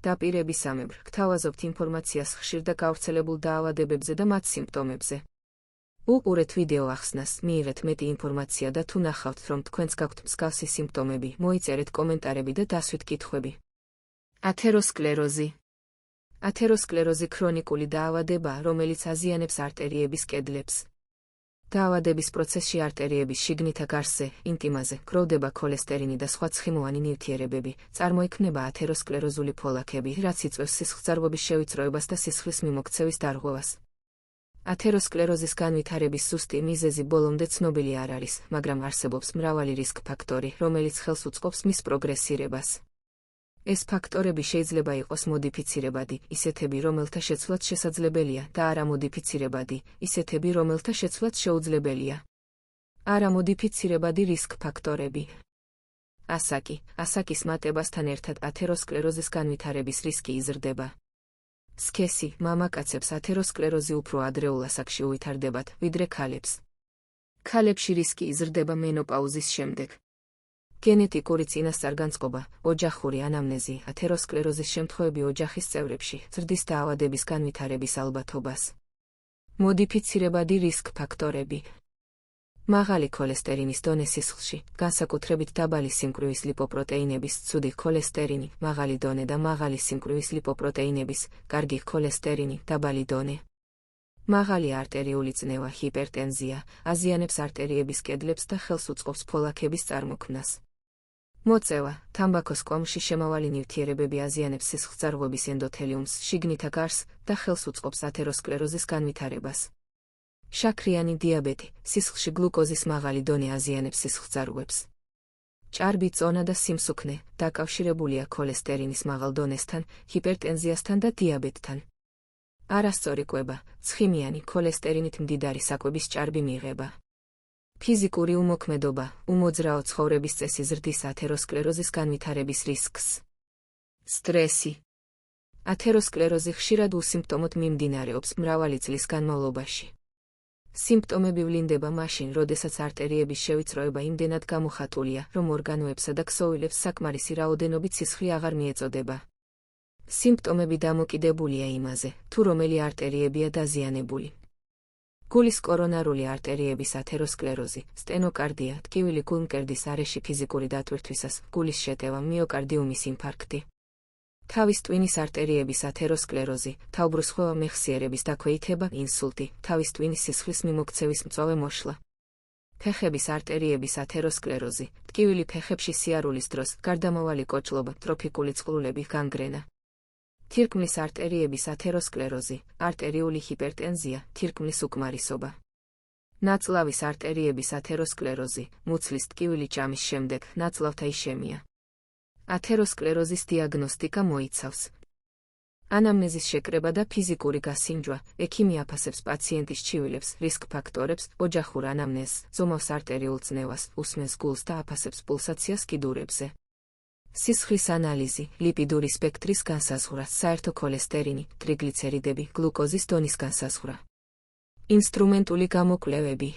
დაპირებისამებრ, გთავაზობთ ინფორმაციას ხშირ და გავრცელებულ დაავადებებზე და მათ სიმპტომებზე. უყურეთ ვიდეო ახსნას, მიიღეთ მეტი ინფორმაცია და თუ ნახავთ, რომ თქვენს გაქვთ მსგავსი სიმპტომები, მოიწერეთ კომენტარები და დასვით კითხვები. ათეროსკლეროზი. ათეროსკლეროზი ქრონიკული დაავადებაა, რომელიც აზიანებს არტერიების კედლებს. დაავადების პროცესში არტერიების შიგნითა გარსზე, ინტიმაზე, გროვდება ქოლესტერინი და სხვა ცხიმოვანი ნივთიერებები, წარმოიქმნება ათეროსკლეროზული ფოლაქები, რაც იწვევს სისხლძარღვების შევიწროებას და სისხლის მიმოქცევის დარღვევას. ათეროსკლეროზის განვითარების ზუსტი მიზეზი ბოლომდე ცნობილი არ არის, მაგრამ არსებობს მრავალი რისკ ფაქტორი, რომელიც ხელს უწყობს მის პროგრესირებას. ეს ფაქტორები შეიძლება იყოს მოდიფიცირებადი, ისეთები, რომელთა შეცვლაც შესაძლებელია, და არამოდიფიცირებადი, ისეთები, რომელთა შეცვლაც შეუძლებელია. არამოდიფიცირებადი რისკ ფაქტორები. ასაკი. ასაკის მატებასთან ერთად ათეროსკლეროზის განვითარების რისკი იზრდება. სქესი. მამაკაცებს ათეროსკლეროზი უფრო ადრეულ ასაკში უვითარდებათ, ვიდრე ქალებს. ქალებში რისკი იზრდება მენოპაუზის შემდეგ. გენეტიკური წინასწარგანწყობა, ოჯახური ანამნეზი, ათეროსკლეროზის შემთხვევები ოჯახის წევრებში, ზრდის დაავადების განვითარების ალბათობას. მოდიფიცირებადი რისკ ფაქტორები. მაღალი ქოლესტერინის დონე სისხლში, განსაკუთრებით დაბალი სიმკვრივის ლიპოპროტეინების, ცუდი ქოლესტერინი, მაღალი დონე და მაღალი სიმკვრივის ლიპოპროტეინების, კარგი ქოლესტერინი, დაბალი დონე. მაღალი არტერიული წნევა, ჰიპერტენზია, აზიანებს არტერიების კედლებს და ხელს უწყობს ფოლაქების წარმოქმნას. მოწევა. თამბაქოს კვამში შემავალი ნივთიერებები აზიანებს სისხლძარღვების ენდოთელიუმს, შიგნითა გარსს და ხელს უწყობს ათეროსკლეროზის განვითარებას. შაქრიანი დიაბეტი. სისხლში გლუკოზის მაღალი დონე აზიანებს სისხლძარღვებს. ჭარბი წონა და სიმსუქნე დაკავშირებულია ქოლესტერინის მაღალ დონესთან, ჰიპერტენზიასთან და დიაბეტთან. არასწორი კვება, ცხიმიანი ქოლესტერინით მდიდარი საკვების ჭარბი მიღება. ფიზიკური უმოქმედობა, უმოძრაო ცხოვრების წესი ზრდის ათეროსკლეროზის განვითარების რისკს. სტრესი. ათეროსკლეროზი ხშირად უსიმპტომოდ მიმდინარეობს მრავალი წლის განმავლობაში. სიმპტომები ვლინდება მაშინ, როდესაც არტერიების შევიწროება იმდენად გამოხატულია, რომ ორგანოებსა და ქსოვილებს საკმარისი რაოდენობით სისხლი აღარ მიეწოდება. სიმპტომები დამოკიდებულია იმაზე, თუ რომელი არტერიებია დაზიანებული. გულის კორონარული არტერიების ათეროსკლეროზი, სტენოკარდია, ტკივილი გულმკერდის არეში ფიზიკური დატვირთვისას, გულის შეტევა, მიოკარდიუმის ინფარქტი. თავის ტვინის არტერიების ათეროსკლეროზი, თავბრუსხვევა, მეხსიერების დაქვეითება, ინსულტი, თავის ტვინის სისხლის მიმოქცევის მწვავე მოშლა. ფეხების არტერიების ათეროსკლეროზი, ტკივილი ფეხებში სიარულის დროს, გარდამავალი კოჭლობა, ტროფიკული წყლულები, განგრენა. თირკმლის არტერიების ათეროსკლეროზი, არტერიული ჰიპერტენზია, თირკმლის უკმარისობა. ნაწლავის არტერიების ათეროსკლეროზი, მუცლის ტკივილი ჭამის შემდეგ, ნაწლავთა იშემია. ათეროსკლეროზის დიაგნოსტიკა მოიცავს ანამნეზის შეკრება და ფიზიკური გასინჯვა, ექიმი აფასებს პაციენტის ჩივილებს, რისკ ფაქტორებს, ოჯახურ ანამნეზს, ზომავს არტერიულ წნევას, უსმენს გულს და აფასებს პულსაციას კიდურებზე. სისხლის ანალიზი, ლიპიდური სპექტრის განსაზღვრა, საერთო ქოლესტერინი, ტრიგლიცერიდები, გლუკოზის დონის განსაზღვრა. ინსტრუმენტული გამოკვლევები.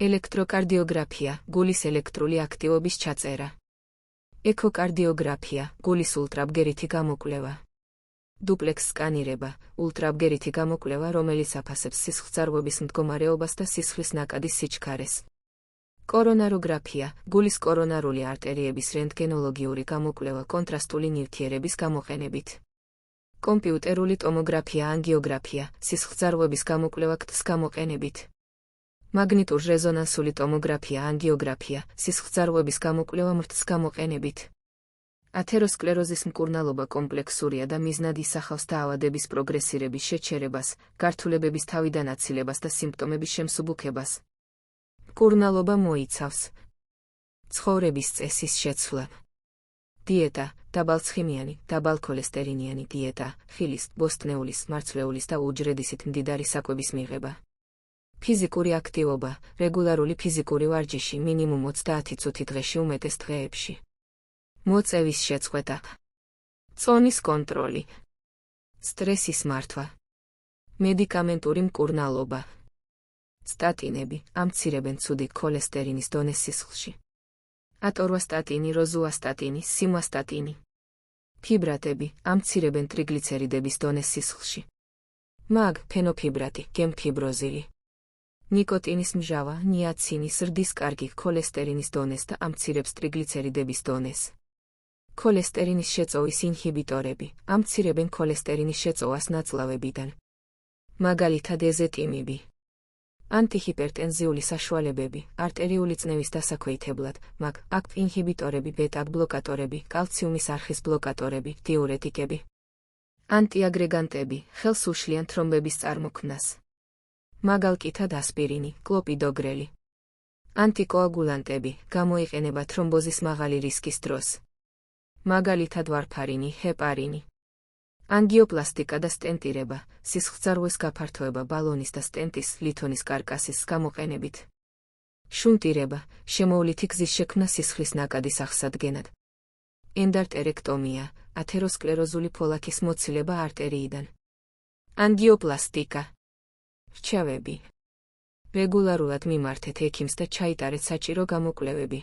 ელექტროკარდიოგრაფია, გულის ელექტრული აქტივობის ჩაწერა. ეკოკარდიოგრაფია, გულის ულტრაბგერითი გამოკვლევა. დუპლექს სკანირება, ულტრაბგერითი გამოკვლევა, რომელიც აფასებს სისხლძარღვების მდგომარეობას და სისხლის ნაკადის სიჩქარეს. კორონაროგრაფია, გულის კორონარული არტერიების რენტგენოლოგიური გამოკვლევა კონტრასტული ნივთიერების გამოყენებით. კომპიუტერული ტომოგრაფია, ანგიოგრაფია, სისხლძარღვების გამოკვლევა კტ-ს გამოყენებით. მაგნიტურ-რეზონანსული ტომოგრაფია, ანგიოგრაფია, სისხლძარღვების გამოკვლევა მრტ-ს გამოყენებით. ათეროსკლეროზის მკურნალობა კომპლექსურია და მიზნად ისახავს დაავადების პროგრესირების შეჩერებას, გართულებების თავიდან აცილებას და სიმპტომების შემსუბუქებას. მკურნალობა მოიცავს ცხოვრების წესის შეცვლა. დიეტა, დაბალცხიმიანი, დაბალქოლესტერინიანი დიეტა, ხილის, ბოსტნეულის, მარცვლეულის და უჯრედისით მდიდარი საკვების მიღება. ფიზიკური აქტივობა, რეგულარული ფიზიკური ვარჯიში მინიმუმ 30 წუთი დღეში უმეტეს დღეებში. მოწევის შეწყვეტა. წონის კონტროლი. სტრესის მართვა. მედიკამენტური მკურნალობა. სტატინები ამცირებენ ცუდი ქოლესტერინის დონეს სისხლში. ატორვასტატინი, როზუასტატინი, სიმვასტატინი. ფიბრატები ამცირებენ ტრიგლიცერიდების დონეს სისხლში. მაგ, ფენოფიბრატი, გემფიბროზილი. ნიკოტინის მჟავა, ნიაცინი ზრდის კარგი ქოლესტერინის დონეს და ამცირებს ტრიგლიცერიდების დონეს. ქოლესტერინის შეწოვის ინჰიბიტორები ამცირებენ ქოლესტერინის შეწოვას ნაწლავებიდან. მაგალითად ეზეტიმიბი. ანტიჰიპერტენზიული საშუალებები, არტერიული წნევის დასაქვეითებლად, მაგ, აქტ ინჰიბიტორები, ბეტა-ბლოკატორები, კალციუმის არხის ბლოკატორები, დიურეტიკები. ანტიაგრეგანტები, ხელს უშლიან თრომბების წარმოქმნას. მაგალკითად ასპირინი, კლოპიდოგრელი. ანტიკოაგულანტები, გამოიყენება თრომბოზის მაღალი რისკის დროს. მაგალითად ვარფარინი, ჰეპარინი. ანგიოპლასტიკა და სტენტირება, სისხლძარღვის გაფართოება ბალონის და სტენტის, ლითონის კარკასის გამოყენებით. შუნტირება, შემოვლითი გზის შექმნა სისხლის ნაკადის აღსადგენად. ენდარტერექტომია, ათეროსკლეროზული ფოლაკის მოცილება არტერიიდან. ანგიოპლასტიკა. რჩევები. რეგულარულად მიმართეთ ექიმს და ჩაიტარეთ საჭირო გამოკვლევები.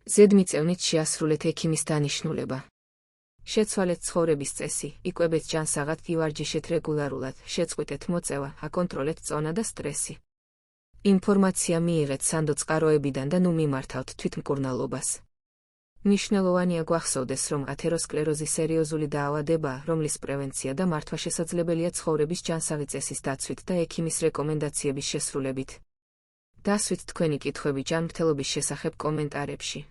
ზედმიწევნით შეასრულეთ ექიმის დანიშნულება. შეცვალეთ ცხოვრების წესი, იკვებეთ ჯანსაღად, ივარჯიშეთ რეგულარულად, შეწყვიტეთ მოწევა, აკონტროლეთ წონა და სტრესი. ინფორმაცია მიიღეთ სანდო წყაროებიდან და ნუ მიმართავთ თვითმკურნალობას. მნიშვნელოვანია გვახსოვდეს, რომ ათეროსკლეროზი სერიოზული დაავადებაა, რომლის პრევენცია და მართვა შესაძლებელია ცხოვრების ჯანსაღი წესის დაცვით და ექიმის რეკომენდაციების შესრულებით. დასვით თქვენი კითხვები ჯანმრთელობის შესახებ კომენტარებში.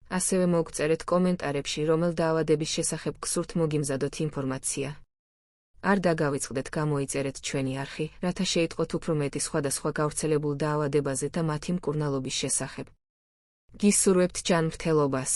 ასევე მოგწერეთ კომენტარებში, რომელ დაავადების შესახებ გსურთ მოგიმზადოთ ინფორმაცია. არ დაგავიწყდეთ გამოიწერეთ ჩვენი არხი, რათა შეიტყოთ უფრო მეტი სხვადასხვა გავრცელებულ დაავადებაზე და მათი მკურნალობის შესახებ. გისურვებთ ჯანმრთელობას.